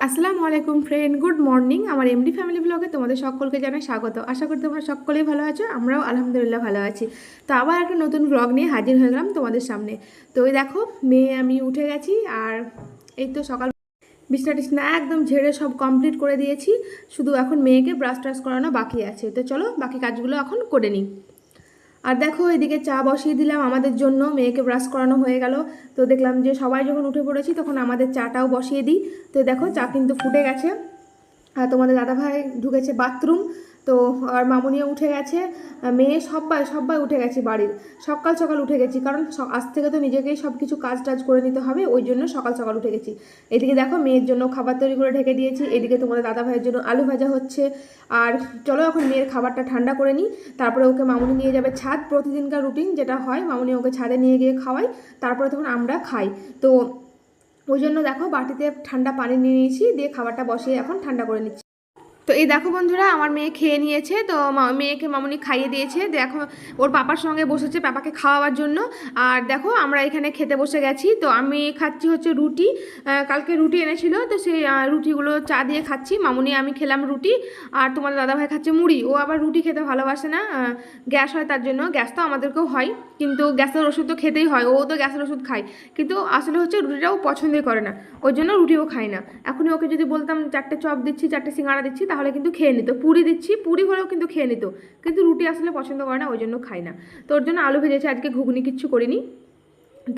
আসসালামু আলাইকুম friend, good morning. আমার এমডি ফ্যামিলি ব্লগে তোমাদের সকলকে জানাই স্বাগত। আশা করি তোমরা সকলেই ভালো আছো, আমরাও আলহামদুলিল্লাহ ভালো আছি। তো আবার একটা নতুন ব্লগ নিয়ে হাজির হয়ে গেলাম তোমাদের সামনে। তো ওই দেখো, মেয়ে আমি উঠে গেছি, আর এই তো সকাল বিছনা টিছনা একদম ঝেড়ে সব কমপ্লিট করে দিয়েছি। শুধু এখন মেয়েকে ব্রাশ ট্রাশ করানো বাকি আছে। তো চলো বাকি কাজগুলো এখন করে নিই। আর দেখো, এদিকে চা বসিয়ে দিলাম আমাদের জন্য, মেয়েকে ব্রাশ করানো হয়ে গেল। তো দেখলাম যে সবাই যখন উঠে পড়েছি তখন আমাদের চাটাও বসিয়ে দিই। তো দেখো চা কিন্তু ফুটে গেছে। আর তোমাদের দাদাভাই ঢুকেছে বাথরুম। তো আর মামুনিও উঠে গেছে, মেয়ে সবাই সবাই উঠে গেছে বাড়ির। সকাল সকাল উঠে গেছি, কারণ আজ থেকে তো নিজেকেই সব কিছু কাজ টাজ করে নিতে হবে, ওই জন্য সকাল সকাল উঠে গেছি। এদিকে দেখো মেয়ের জন্য খাবার তৈরি করে ঢেকে দিয়েছি, এদিকে তোমাদের দাদাভাইয়ের জন্য আলু ভাজা হচ্ছে। আর চলো এখন মেয়ের খাবারটা ঠান্ডা করে নিই, তারপরে ওকে মামুনি নিয়ে যাবে ছাদ। প্রতিদিনকার রুটিন যেটা হয়, মামুনি ওকে ছাদে নিয়ে গিয়ে খাওয়াই, তারপরে তখন আমরা খাই। তো ওই জন্য দেখো বাটিতে ঠান্ডা পানি নিয়ে নিয়েছি, দিয়ে খাবারটা বসিয়ে এখন ঠান্ডা করে নিচ্ছি। তো এই দেখো বন্ধুরা, আমার মেয়ে খেয়ে নিয়েছে। তো মেয়েকে মামুনি খাইয়ে দিয়েছে, দেখো ওর পাপার সঙ্গে বসেছে পাপাকে খাওয়াবার জন্য। আর দেখো আমরা এখানে খেতে বসে গেছি। তো আমি খাচ্ছি হচ্ছে রুটি, কালকে রুটি এনেছিল, তো সেই রুটিগুলো চা দিয়ে খাচ্ছি। মামুনি আমি খেলাম রুটি, আর তোমার দাদাভাই খাচ্ছে মুড়ি। ও আবার রুটি খেতে ভালোবাসে না, গ্যাস হয় তার জন্য। গ্যাস তো আমাদেরকেও হয়, কিন্তু গ্যাসের ওষুধ তো খেতেই হয়, ও তো গ্যাসের ওষুধ খায়, কিন্তু আসলে হচ্ছে রুটিটাও পছন্দই করে না, ওই জন্য রুটিও খায় না। এখনই ওকে যদি বলতাম 4টে চপ দিচ্ছি, 4টে সিঙ্গাড়া দিচ্ছি, তাহলে কিন্তু খেয়ে নিত। পুরি দিচ্ছি, পুরি হলেও কিন্তু খেয়ে নিত, কিন্তু রুটি আসলে পছন্দ করে না, ওই জন্য খায় না। তো ওর জন্য আলু ভেজেছে আজকে, ঘুগনি কিচ্ছু করিনি।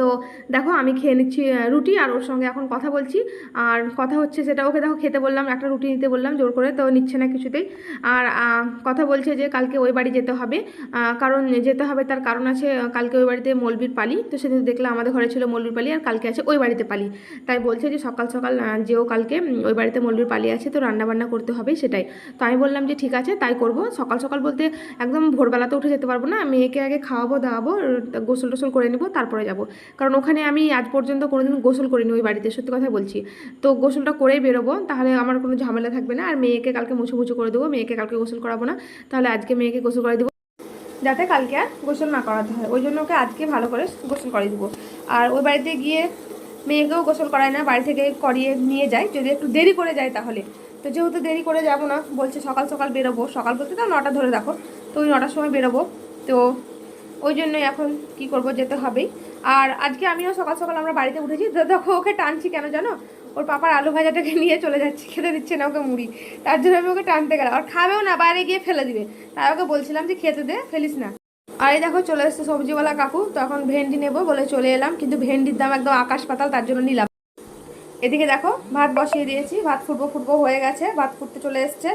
তো দেখো আমি খেয়ে নিচ্ছি রুটি, আর ওর সঙ্গে এখন কথা বলছি। আর কথা হচ্ছে সেটা, ওকে দেখো খেতে বললাম, একটা রুটি নিতে বললাম জোর করে, তো নিচ্ছে না কিছুতেই। আর কথা বলছে যে কালকে ওই বাড়ি যেতে হবে, কারণ যেতে হবে তার কারণ আছে। কালকে ওই বাড়িতে মলবির পালি, তো সেদিন দেখলাম আমাদের ঘরে ছিল মলবির পালি, আর কালকে আছে ওই বাড়িতে পালি। তাই বলছে যে সকাল সকাল যেও কালকে, ওই বাড়িতে মলবির পালি আছে, তো রান্নাবান্না করতে হবে সেটাই। তো আমি বললাম যে ঠিক আছে তাই করব। সকাল সকাল বলতে একদম ভোরবেলাতে উঠে যেতে পারবো না, মেয়েকে আগে খাওয়াবো দাওয়াবো, গোসল টোসল করে নেবো, তারপরে যাব। কারণ ওখানে আমি আজ পর্যন্ত কোনোদিন গোসল করিনি ওই বাড়িতে, সত্যি কথা বলছি। তো গোসলটা করেই বেরোবো, তাহলে আমার কোনো ঝামেলা থাকবে না। আর মেয়েকে কালকে মুছু মুছু করে দেবো, মেয়েকে কালকে গোসল করাবো না, তাহলে আজকে মেয়েকে গোসল করে দেবো, যাতে কালকে আর গোসল না করাতে হয়। ওই জন্য ওকে আজকে ভালো করে গোসল করিয়ে দেবো। আর ওই বাড়িতে গিয়ে মেয়েকেও গোসল করায় না, বাড়ি থেকে করিয়ে নিয়ে যায়, যদি একটু দেরি করে যায় তাহলে। তো যেহেতু দেরি করে যাব না, বলছে সকাল সকাল বেরোবো, সকাল বলতে তাও 9টা ধরে রাখো, তো ওই 9টার সময় বেরোবো। তো ওই জন্যই এখন কি করব, যেতে হবেই। আর আজকে আমিও সকাল সকাল আমরা বাড়িতে উঠেছি, দেখো ওকে টানছি কেন জানো, ওর পাপার আলু ভাজাটাকে নিয়ে চলে যাচ্ছে, খেতে দিচ্ছে না ওকে মুড়ি, তার জন্য আমি ওকে টানতে গেলাম। আর খাবেও না, বাইরে গিয়ে ফেলে দিবে, তাই ওকে বলছিলাম যে খেতে দে, ফেলিস না। আর এই দেখো চলে এসছে সবজিওয়ালা কাকু, তো এখন ভেন্ডি নেবো বলে চলে এলাম, কিন্তু ভেন্ডির দাম একদম আকাশ পাতাল, তার জন্য নিলাম। এদিকে দেখো ভাত বসিয়ে দিয়েছি, ভাত ফুটবো ফুটবো হয়ে গেছে, ভাত ফুটতে চলে এসছে।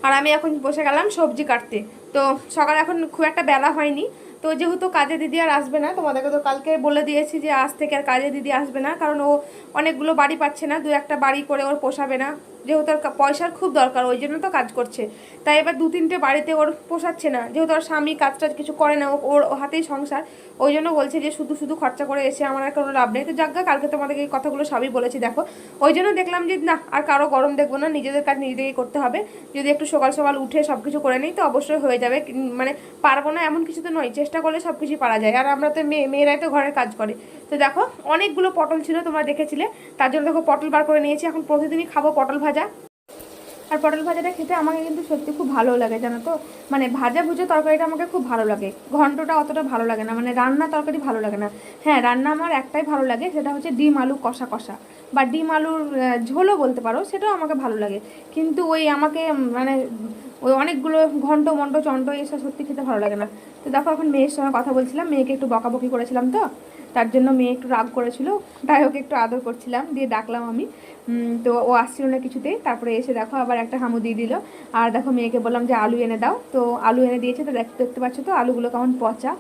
আর আমি এখন বসে গেলাম সবজি কাটতে। তো সকালে এখন খুব একটা বেলা হয়নি, তো যেহেতু কাজে দিদি আর আসবে না, তোমাদেরকে তো কালকে বলে দিয়েছি যে আজ থেকে আর কাজে দিদি আসবে না, কারণ ও অনেকগুলো বাড়ি পাচ্ছে না, 2-1টা বাড়ি করে ওর পোষাবে না, যেহেতু ওর পয়সার খুব দরকার, ওই জন্য তো কাজ করছে। তাই এবার 2-3টে বাড়িতে ওর পোষাচ্ছে না, যেহেতু ওর স্বামী কাজ টাজ কিছু করে না, ওর হাতেই সংসার। ওই জন্য বলছে যে শুধু শুধু খরচা করে এসে আমার আর কোনো লাভ নেই। তো যাজ্ঞা কালকে তোমাদেরকে এই কথাগুলো সবই বলেছি দেখো। ওই জন্য দেখলাম যে না, আর কারো গরম দেখবো না, নিজেদের কাজ নিজেদেরই করতে হবে। যদি একটু সকাল সকাল উঠে সব কিছু করে নিই তো অবশ্যই হয়ে যাবে, মানে পারবো না এমন কিছু তো নয়, চেষ্টা করলে সব কিছুই পারা যায়। আর আমরা তো মেয়েরাই তো ঘরের কাজ করে। তো দেখো অনেকগুলো পটল ছিল, তোমরা দেখেছিলে, তার জন্য দেখো পটল বার করে নিয়েছি, এখন প্রতিদিনই খাবো পটল ভাজা। আর পটল ভাজাটা খেতে আমাকে কিন্তু সত্যি খুব ভালো লাগে, জানো তো। মানে ভাজা ভুজা তরকারিটা আমাকে খুব ভালো লাগে, ঘন্টটা অতটা ভালো লাগে না, মানে রান্না তরকারি ভালো লাগে না। হ্যাঁ, রান্না আমার একটাই ভালো লাগে, সেটা হচ্ছে ডিম আলু কষা কষা, বা ডিম আলুর ঝোলও বলতে পারো, সেটাও আমাকে ভালো লাগে। কিন্তু ওই আমাকে মানে ওই অনেকগুলো ঘন্ট মন্ট চন্ট এসব সত্যি খেতে ভালো লাগে না। তো দেখো এখন মেয়ের সঙ্গে কথা বলছিলাম, মেয়েকে একটু বকাবকি করেছিলাম, তো তার জন্য মেয়ে একটু রাগ করেছিল, তাই ওকে একটু আদর করছিলাম, দিয়ে ডাকলাম আমি। তো ও আসছিল না কিছুতেই, তারপরে এসে দেখো আবার একটা হামু দিয়ে দিল। আর দেখো মেয়েকে বললাম যে আলু এনে দাও, তো আলু এনে দিয়েছে। তো দেখতে পাচ্ছ তো আলুগুলো কেমন পচা,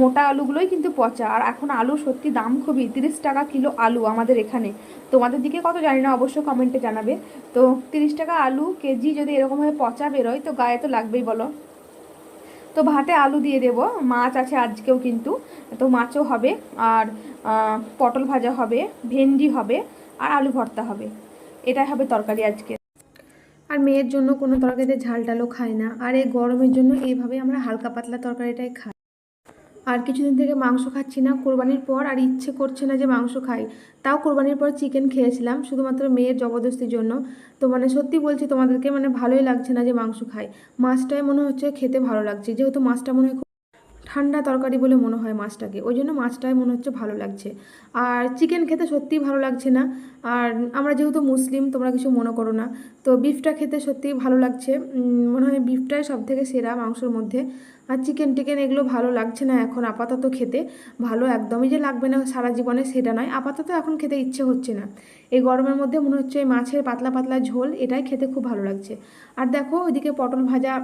মোটা আলুগুলোই কিন্তু পচা। আর এখন আলু সত্যি দাম খুবই, 30 টাকা কিলো আলু আমাদের এখানে। তোমাদের দিকে কত জানি না, অবশ্যই কমেন্টে জানাবে। তো 30 টাকা আলু কেজি যদি এরকমভাবে পচা বেরোয়, তো গায়ে তো লাগবেই বলো। তো ভাতে আলু দিয়ে দেবো, মাছ আছে আজকেও কিন্তু, তো মাছও হবে। আর পটল ভাজা হবে, ভেন্ডি হবে, আর আলু ভর্তা হবে, এটাই হবে তরকারি আজকে। আর মেয়ের জন্য কোনো তরকারিতে ঝাল টালও খাই না, আর এই গরমের জন্য এইভাবে আমরা হালকা পাতলা তরকারিটাই খাই। আর কিছুদিন থেকে মাংস খাচ্ছি না কোরবানির পর, আর ইচ্ছে করছে না যে মাংস খাই। তাও কোরবানির পর চিকেন খেয়েছিলাম শুধুমাত্র মেয়ের জবরদস্তির জন্য। তো মানে সত্যি বলছি তোমাদেরকে, মানে ভালোই লাগছে না যে মাংস খাই। মাছটাই মনে হচ্ছে খেতে ভালো লাগছে, যেহেতু মাছটা মনে হয় ঠান্ডা তরকারি বলে মনে হয় মাছটাকে, ওই জন্য মাছটাই মনে হচ্ছে ভালো লাগছে। আর চিকেন খেতে সত্যিই ভালো লাগছে না। আর আমরা যেহেতু মুসলিম, তোমরা কিছু মনে করো না, তো বিফটা খেতে সত্যিই ভালো লাগছে। মনে হয় বিফটাই সব থেকে সেরা মাংসর মধ্যে। আর চিকেন টিকেন এগুলো ভালো লাগছে না এখন আপাতত খেতে। ভালো একদমই যে লাগবে না সারা জীবনে সেটা নয়, আপাতত এখন খেতে ইচ্ছে হচ্ছে না। এই গরমের মধ্যে মনে হচ্ছে এই মাছের পাতলা পাতলা ঝোল এটাই খেতে খুব ভালো লাগছে। আর দেখো ওইদিকে পটল ভাজা,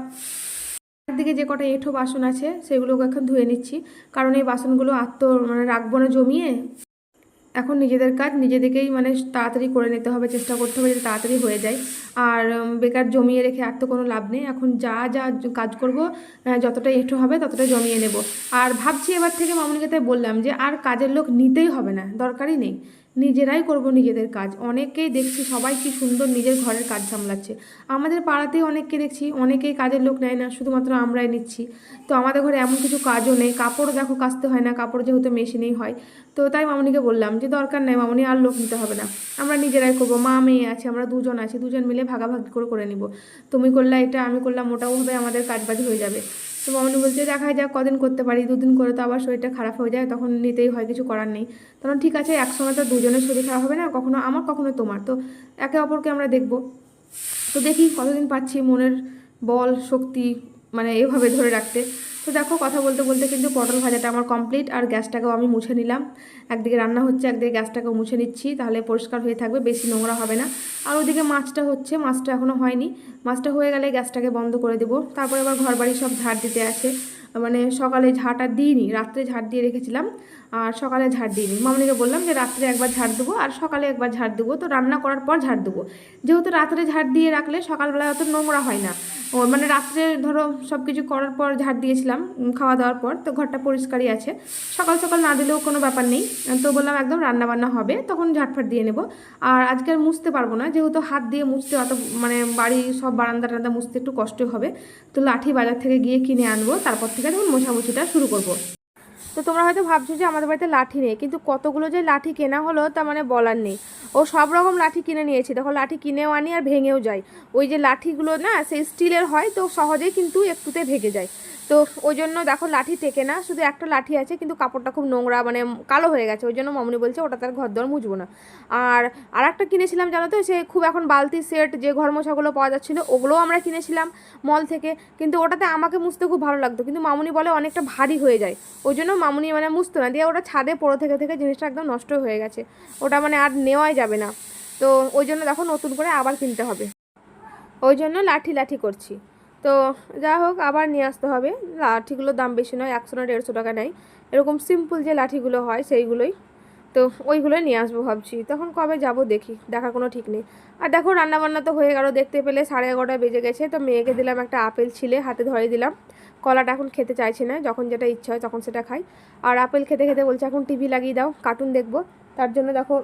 দিকে যে কটা এঁঠো বাসন আছে সেগুলোকে এখন ধুয়ে নিচ্ছি, কারণ এই বাসনগুলো আর তো মানে রাখবো না জমিয়ে। এখন নিজেদের কাজ নিজেদেরকেই মানে তাড়াতাড়ি করে নিতে হবে, চেষ্টা করতে হবে যাতে তাড়াতাড়ি হয়ে যায়। আর বেকার জমিয়ে রেখে আর তো কোনো লাভ নেই। এখন যা যা কাজ করব, যতটা এঁঠো হবে ততটা জমিয়ে নেব। আর ভাবছি এবার থেকে মামুনিকে তাই বললাম যে আর কাজের লোক নিতেই হবে না, দরকারই নেই, নিজেরাই করব নিজেদের কাজ। অনেকেই দেখছি সবাই কি সুন্দর নিজের ঘরের কাজ সামলাচ্ছে। আমাদের পাড়াতেই অনেককে দেখছি অনেকেই কাজের লোক নেয় না, শুধুমাত্র আমরাই নিচ্ছি। তো আমাদের ঘরে এমন কিছু কাজও নেই, কাপড় দেখো কাচতে হয় না, কাপড় যেহেতু মেশিনেই হয়। তো তাই মামুনিকে বললাম যে দরকার নেই মামুনি, আর লোক নিতে হবে না, আমরা নিজেরাই করবো। মা মেয়ে আছে, আমরা দুজন আছি, দুজন মিলে ভাগাভাগি করে করে নিব। তুমি করলা এটা, আমি করলাম ওটাও হবে, আমাদের কাজবাজ হয়ে যাবে। তো মামুনি বলছে দেখা যাক কদিন করতে পারি, দুদিন করে তো আবার শরীরটা খারাপ হয়ে যায়, তখন নিতেই হয়, কিছু করার নেই। তখন ঠিক আছে, একসঙ্গে তো দুজনের শরীর খারাপ হবে না, কখনো আমার কখনো তোমার, তো একে অপরকে আমরা দেখবো। তো দেখি কতদিন পাচ্ছি মনের বল শক্তি মানে এভাবে ধরে রাখতে। তো দেখো কথা বলতে বলতে কিন্তু পটল ভাজাটা আমার কমপ্লিট, আর গ্যাসটাকেও আমি মুছে নিলাম। একদিকে রান্না হচ্ছে, একদিকে গ্যাসটাকেও মুছে নিচ্ছি, তাহলে পরিষ্কার হয়ে থাকবে, বেশি নোংরা হবে না। আর ওদিকে মাছটা হচ্ছে, মাছটা এখনও হয়নি। মাছটা হয়ে গেলে গ্যাসটাকে বন্ধ করে দেবো। তারপরে আবার ঘর বাড়ি সব ঝাড় দিতে আছে। মানে সকালে ঝাড়টা দিইনি, রাত্রে ঝাড় দিয়ে রেখেছিলাম, আর সকালে ঝাড় দিইনি। মামনিকে বললাম যে রাত্রে একবার ঝাড় দেবো আর সকালে একবার ঝাড় দেবো, তো রান্না করার পর ঝাড় দেবো। যেহেতু রাত্রে ঝাড় দিয়ে রাখলে সকালবেলায় অত নোংরা হয় না। ও মানে রাত্রে ধরো সব কিছু করার পর ঝাড় দিয়েছিলাম, খাওয়া দাওয়ার পর, তো ঘরটা পরিষ্কারই আছে। সকাল সকাল না দিলেও কোনো ব্যাপার নেই। তো বললাম একদম রান্না বান্না হবে তখন ঝাড়ফাট দিয়ে নেব। আর আজকে আর মুছতে পারবো না, যেহেতু হাত দিয়ে মুছতে অত মানে বাড়ি সব বারান্দা টান্দা মুছতে একটু কষ্ট হবে। তো লাঠি বাজার থেকে গিয়ে কিনে আনবো, তারপর থেকে তখন মোছামুছিটা শুরু করবো। তো তোমরা হয়তো ভাবছো যে আমাদের বাড়িতে লাঠি নেই, কিন্তু কতগুলো যে লাঠি কেনা হলো তা মানে বলার নেই। ও সব রকম লাঠি কিনে নিয়েছি, দেখো লাঠি কিনেও আনি আর ভেঙেও যায়। ওই যে লাঠিগুলো না সেই স্টিলের হয়, তো সহজেই কিন্তু একটুতে ভেঙে যায়। তো ওই জন্য দেখো লাঠি টেকে না, শুধু একটা লাঠি আছে, কিন্তু কাপড়টা খুব নোংরা মানে কালো হয়ে গেছে, ওই জন্য মামনি বলছে ওটা তার ঘর দর মুছবো না। আর একটা কিনেছিলাম জানো তো, সে খুব এখন বালতি সেট যে ঘর মোছাগুলো পাওয়া যাচ্ছিলো, ওগুলোও আমরা কিনেছিলাম মল থেকে। কিন্তু ওটাতে আমাকে মুছতে খুব ভালো লাগতো, কিন্তু মামনি বলে অনেকটা ভারী হয়ে যায়, ওই জন্য মামনি মানে মুছতো না, দিয়ে ওটা ছাদে পড়ে থেকে থেকে জিনিসটা একদম নষ্ট হয়ে গেছে, ওটা মানে আর নেওয়াই যাবে না। তো ওই জন্য দেখো নতুন করে আবার কিনতে হবে, ওই জন্য লাঠি লাঠি করছি। তো যা হোক আবার নিয়ে আসতে হবে। লাঠিগুলোর দাম বেশি নয়, 100 না 150 টাকা নেয়, এরকম সিম্পল যে লাঠিগুলো হয় সেইগুলোই। তো ওইগুলোই নিয়ে আসবো ভাবছি, তখন কবে যাব দেখি, দেখার কোনো ঠিক নেই। আর দেখো রান্নাবান্না তো হয়ে গেল, দেখতে পেলে 11:30 বেজে গেছে। তো মেয়েকে দিলাম একটা আপেল ছিলে হাতে ধরে দিলাম, কলাটা এখন খেতে চাইছি না, যখন যেটা ইচ্ছা হয় তখন সেটা খাই। আর আপেল খেতে খেতে বলছে এখন টিভি লাগিয়ে দাও, কার্টুন দেখবো। তার জন্য দেখো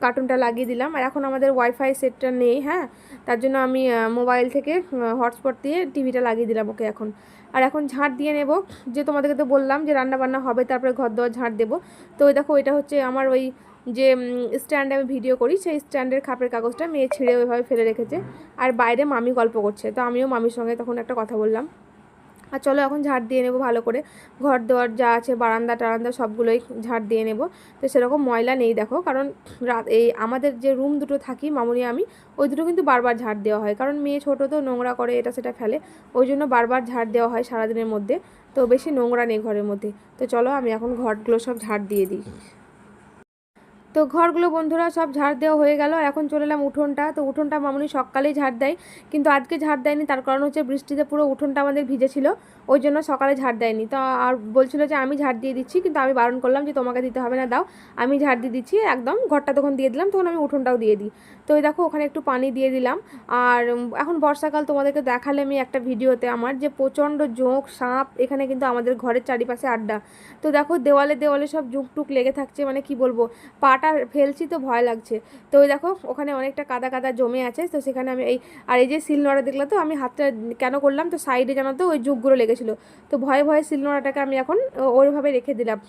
কার্টুনটা লাগিয়ে দিলাম। আর এখন আমাদের ওয়াইফাই সেটটা নেই, হ্যাঁ, তার জন্য আমি মোবাইল থেকে হটস্পট দিয়ে টিভিটা লাগিয়ে দিলাম ওকে এখন। আর এখন ঝাঁট দিয়ে নেব, যে তোমাদেরকে তো বললাম যে রান্না বান্না হবে তারপরে ঘর দোয়ার ঝাঁট দেবো। তো ওই দেখো এটা হচ্ছে আমার ওই যে স্ট্যান্ডে আমি ভিডিও করি, সেই স্ট্যান্ডের খাপের কাগজটা মেয়ে ছিঁড়ে ওইভাবে ফেলে রেখেছে। আর বাইরে মামি গল্প করছে, তো আমিও মামির সঙ্গে তখন একটা কথা বললাম। আর চলো এখন ঝাড় দিয়ে নেবো ভালো করে, ঘর দেওয়ার যা আছে বারান্দা টারান্দা সবগুলোই ঝাড় দিয়ে নেব। তো সেরকম ময়লা নেই দেখো, কারণ এই আমাদের যে রুম দুটো থাকি মামুনি আমি, ওই দুটো কিন্তু বারবার ঝাড় দেওয়া হয়, কারণ মেয়ে ছোটো তো নোংরা করে এটা সেটা ফেলে, ওই জন্য বারবার ঝাড় দেওয়া হয় সারাদিনের মধ্যে। তো বেশি নোংরা নেই ঘরের মধ্যে। তো চলো আমি এখন ঘরগুলো সব ঝাড় দিয়ে দিই। তো ঘরগুলো বন্ধুরা সব ঝাড় দেওয়া হয়ে গেল, এখন চলে এলাম উঠোনটা। তো উঠোনটা মামুনি সকালেই ঝাড় দেয়, কিন্তু আজকে ঝাড় দেয়নি, তার কারণ হচ্ছে বৃষ্টিতে পুরো উঠোনটা আমাদের ভিজে ছিল, ওই জন্য সকালে ঝাড় দেয়নি। তো আর বলছিল যে আমি ঝাড় দিয়ে দিচ্ছি, কিন্তু আমি বারণ করলাম যে তোমাকে দিতে হবে না, দাও আমি ঝাড় দিয়ে দিচ্ছি একদম, ঘরটা তখন দিয়ে দিলাম, তখন আমি উঠোনটাও দিয়ে দিই। তো ওই দেখো ওখানে একটু পানি দিয়ে দিলাম। আর এখন বর্ষাকাল, তোমাদেরকে দেখালে আমি একটা ভিডিওতে আমার যে প্রচণ্ড জোঁক সাপ এখানে কিন্তু আমাদের ঘরের চারিপাশে আড্ডা। তো দেখো দেওয়ালে দেওয়ালে সব জুক টুক লেগে থাকছে, মানে কি বলবো, পাটা ফেলছি তো ভয় লাগছে। তো ওই দেখো ওখানে অনেকটা কাদা কাদা জমে আছে, তো সেখানে আমি আর এই যে শিলনোড়া দেখলে তো আমি হাতটা কেন করলাম, তো সাইডে জানো তো ওই জুকগুলো লেগেছিলো, তো ভয়ে ভয়ে শিলনোড়াটাকে আমি এখন ওইভাবে রেখে দিলাম।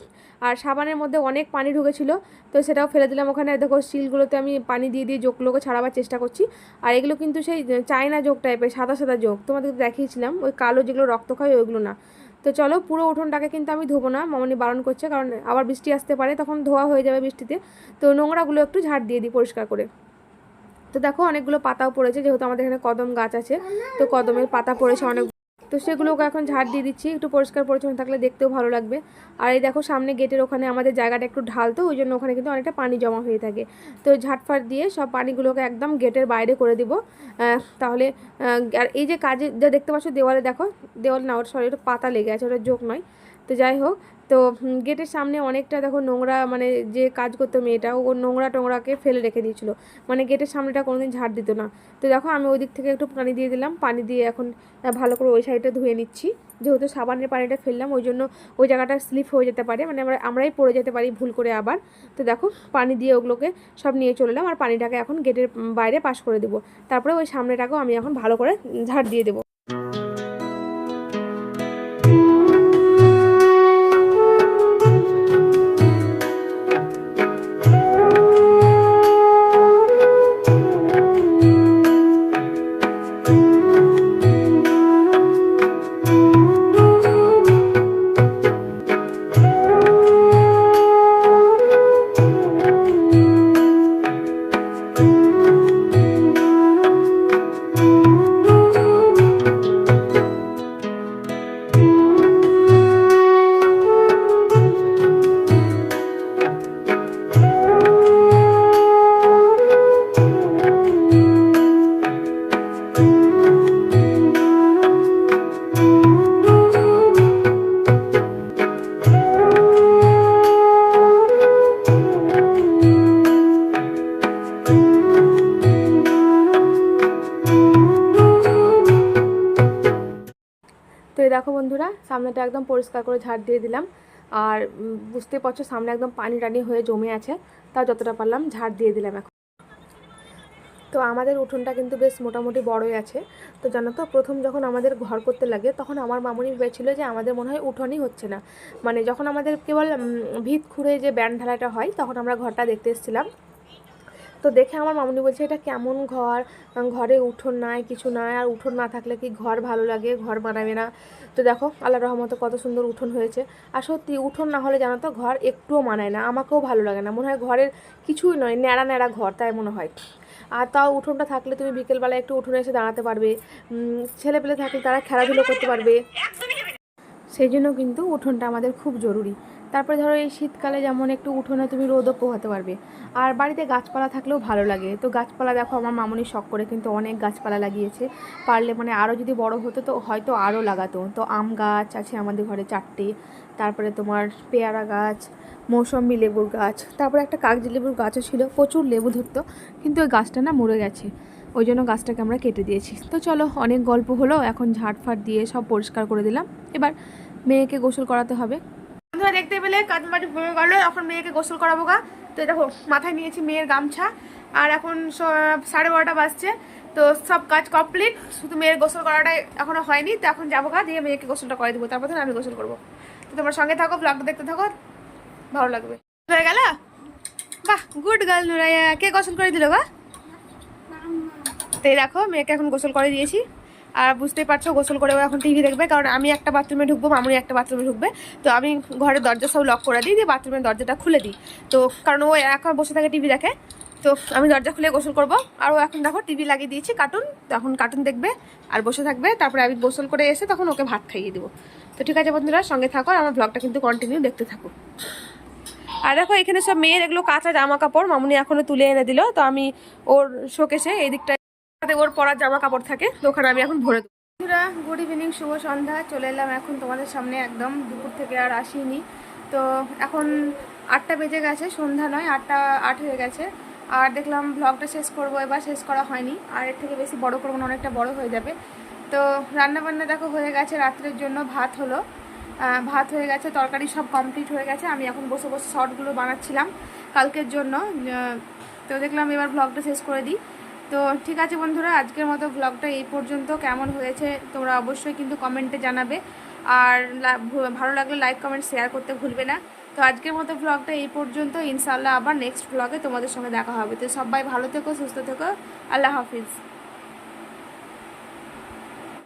আর সাবানের মধ্যে অনেক পানি ঢুকেছিল, তো সেটাও ফেলে দিলাম ওখানে। দেখো শিলগুলোতে আমি পানি দিয়ে দিয়ে জোকগুলোকে ছাড়াবার চেষ্টা করছি। আর এগুলো কিন্তু সেই চায়না জোক টাইপের, সাদা সাদা জোক, তোমাদের দেখিয়েছিলাম, ওই কালো যেগুলো রক্ত খায় ওইগুলো না। তো চলো, পুরো উঠোনটাকে কিন্তু আমি ধোবো না, মামনি বারণ করছে, কারণ আবার বৃষ্টি আসতে পারে, তখন ধোয়া হয়ে যাবে বৃষ্টিতে। তো নোংরাগুলো একটু ঝাড় দিয়ে দিই পরিষ্কার করে। তো দেখো অনেকগুলো পাতাও পড়েছে, যেহেতু আমাদের এখানে কদম গাছ আছে, তো কদমের পাতা পড়েছে অনেক, তো সেগুলোকে এখন ঝাড় দিয়ে দিচ্ছি, একটু পরিষ্কার পরিচ্ছন্ন থাকলে দেখতেও ভালো লাগবে। আর এই দেখো সামনে গেটের ওখানে আমাদের জায়গাটা একটু ঢাল, তো ওই জন্য ওখানে কিন্তু অনেকটা পানি জমা হয়ে থাকে। তো ঝাটফাট দিয়ে সব পানিগুলোকে একদম গেটের বাইরে করে দিব। তাহলে আর এই যে কাজে যা দেখতে পাচ্ছ দেওয়ালে, দেখো দেওয়াল না, ওটা সরি ওটা পাতা লেগে আছে, ওটা জোক নয়। তো যাই হোক, তো গেটের সামনে অনেকটা দেখো নোংরা, মানে যে কাজ করতো মেয়েটা, ও নোংরা টোংরাকে ফেলে রেখে দিয়েছিলো, মানে গেটের সামনেটা কোনোদিন ঝাড় দিত না। তো দেখো আমি ওই দিক থেকে একটু পানি দিয়ে দিলাম, পানি দিয়ে এখন ভালো করে ওই সাইডটা ধুয়ে নিচ্ছি। যেহেতু সাবানের পানিটা ফেললাম, ওই জন্য ওই জায়গাটা স্লিপ হয়ে যেতে পারে, মানে আমরাই পড়ে যেতে পারি ভুল করে আবার। তো দেখো পানি দিয়ে ওগুলোকে সব নিয়ে চলে এলাম, আর পানিটাকে এখন গেটের বাইরে পাস করে দেবো। তারপরে ওই সামনেটাকেও আমি এখন ভালো করে ঝাড় দিয়ে দেবো। তো এই দেখো বন্ধুরা, সামনেটা একদম পরিষ্কার করে ঝাড় দিয়ে দিলাম। আর বুঝতে পারছো সামনে একদম পানি টানি হয়ে জমে আছে, তাও যতটা পারলাম ঝাড় দিয়ে দিলাম এখন। তো আমাদের উঠোনটা কিন্তু বেশ মোটামুটি বড়ই আছে। তো জানো তো, প্রথম যখন আমাদের ঘর করতে লাগে তখন আমার মামুনি ভেবেছিল যে আমাদের মনে হয় উঠোনই হচ্ছে না, মানে যখন আমাদের কেবল ভিত খুঁড়ে যে ব্যান্ড ঢালাইটা হয় তখন আমরা ঘরটা দেখতে এসেছিলাম। তো দেখে আমার মামুনি বলছে এটা কেমন ঘর, ঘরে উঠোন নাই কিছু নাই, আর উঠোন না থাকলে কি ঘর ভালো লাগে, ঘর বানাবে না। তো দেখো আল্লাহর রহমতে কত সুন্দর উঠোন হয়েছে। আর সত্যি উঠোন না হলে জানো তো ঘর একটুও মানায় না, আমাকেও ভালো লাগে না, মনে হয় ঘরের কিছুই নয়, ন্যাড়া ন্যাড়া ঘর তাই মনে হয়। আর তাও উঠোনটা থাকলে তুমি বিকেলবেলা একটু উঠোনে এসে দাঁড়াতে পারবে, ছেলেপেলে থাকলে তারা খেলাধুলো করতে পারবে, সেই জন্য কিন্তু উঠোনটা আমাদের খুব জরুরি। তারপরে ধরো এই শীতকালে যেমন একটু উঠোনে তুমি রোদও পোহাতে পারবে, আর বাড়িতে গাছপালা থাকলেও ভালো লাগে। তো গাছপালা দেখো আমার মামুনি শখ করে কিন্তু অনেক গাছপালা লাগিয়েছে, পারলে মানে আরও যদি বড় হতো তো হয়তো আরও লাগাতো। তো আম গাছ আছে আমাদের ঘরে 4টে, তারপরে তোমার পেয়ারা গাছ, মৌসম্বি লেবুর গাছ, তারপরে একটা কাগজি লেবুর গাছও ছিল, প্রচুর লেবু ধরতো, কিন্তু ওই গাছটা না মরে গেছে, ওই জন্য গাছটাকে আমরা কেটে দিয়েছি। তো চলো অনেক গল্প হলো, এখন ঝাড়ফাট দিয়ে সব পরিষ্কার করে দিলাম, এবার মেয়েকে গোসল করাতে হবে। বন্ধুরা দেখতে পেলে কাজ বাড়ি হয়ে গেল, এখন মেয়েকে গোসল করাবো গা। তো দেখো মাথায় নিয়েছি মেয়ের গামছা, আর এখন 12:30 বাজছে, তো সব কাজ কমপ্লিট, শুধু মেয়ের গোসল করাটাই এখনো হয়নি। তো এখন যাবো গা, দিয়ে মেয়েকে গোসলটা করে দেবো, তারপর আমি গোসল করবো। তো তোমার সঙ্গে থাকো, ব্লগটা দেখতে থাকো, ভালো লাগবে। হয়ে গেল, বাহ গুড গার্ল নুরাইয়া। কে গোসল করে দিল গা? তো দেখো মেয়েকে এখন গোসল করে দিয়েছি, আর বুঝতেই পারছো গোসল করেও এখন টিভি দেখবে, কারণ আমি একটা বাথরুমে ঢুকবো, মামুনি একটা বাথরুমে ঢুকবে। তো আমি ঘরের দরজা সব লক করে দিই, দিয়ে বাথরুমের দরজাটা খুলে দিই, তো কারণ ও এখন বসে থাকে টিভি দেখে। তো আমি দরজা খুলে গোসল করব, আর ও এখন দেখো টিভি লাগিয়ে দিয়েছি কার্টুন, তখন কার্টুন দেখবে আর বসে থাকবে, তারপরে আমি গোসল করে এসে তখন ওকে ভাত খাইয়ে দেবো। তো ঠিক আছে বন্ধুরা, সঙ্গে থাকো, আর আমার ব্লগটা কিন্তু কন্টিনিউ দেখতে থাকো। আর দেখো এখানে সব মেয়ের এগুলো কাঁচা জামা কাপড় মামুনি এখনো তুলে এনে দিল, তো আমি ওর শোকেসে এই দিকটা ওর পরার জামা কাপড় থাকে, তো ওখানে আমি এখন ভরে দেবো। বন্ধুরা গুড ইভিনিং, শুভ সন্ধ্যা, চলে এলাম এখন তোমাদের সামনে, একদম দুপুর থেকে আর আসিনি। তো এখন 8টা বেজে গেছে, সন্ধ্যা নয় 8টা 8 হয়ে গেছে। আর দেখলাম ব্লগটা শেষ করব, এবার শেষ করা হয়নি, আর এর থেকে বেশি বড় করবো না, অনেকটা বড় হয়ে যাবে। তো রান্নাবান্না দেখো হয়ে গেছে, রাত্রের জন্য ভাত হলো, ভাত হয়ে গেছে, তরকারি সব কমপ্লিট হয়ে গেছে। আমি এখন বসে বসে শর্টগুলো বানাচ্ছিলাম কালকের জন্য। তো দেখলাম এবার ব্লগটা শেষ করে দিই। তো ঠিক আছে বন্ধুরা, আজকের মতো ব্লগটা এই পর্যন্ত। কেমন হয়েছে তোমরা অবশ্যই কিন্তু কমেন্টে জানাবে, আর ভালো লাগলে লাইক কমেন্ট শেয়ার করতে ভুলবে না। তো আজকের মতো ব্লগটা এই পর্যন্ত, ইনশাআল্লাহ আবার নেক্সট ব্লগে তোমাদের সঙ্গে দেখা হবে। তো সবাই ভালো থেকো, সুস্থ থেকো, আল্লাহ হাফিজ।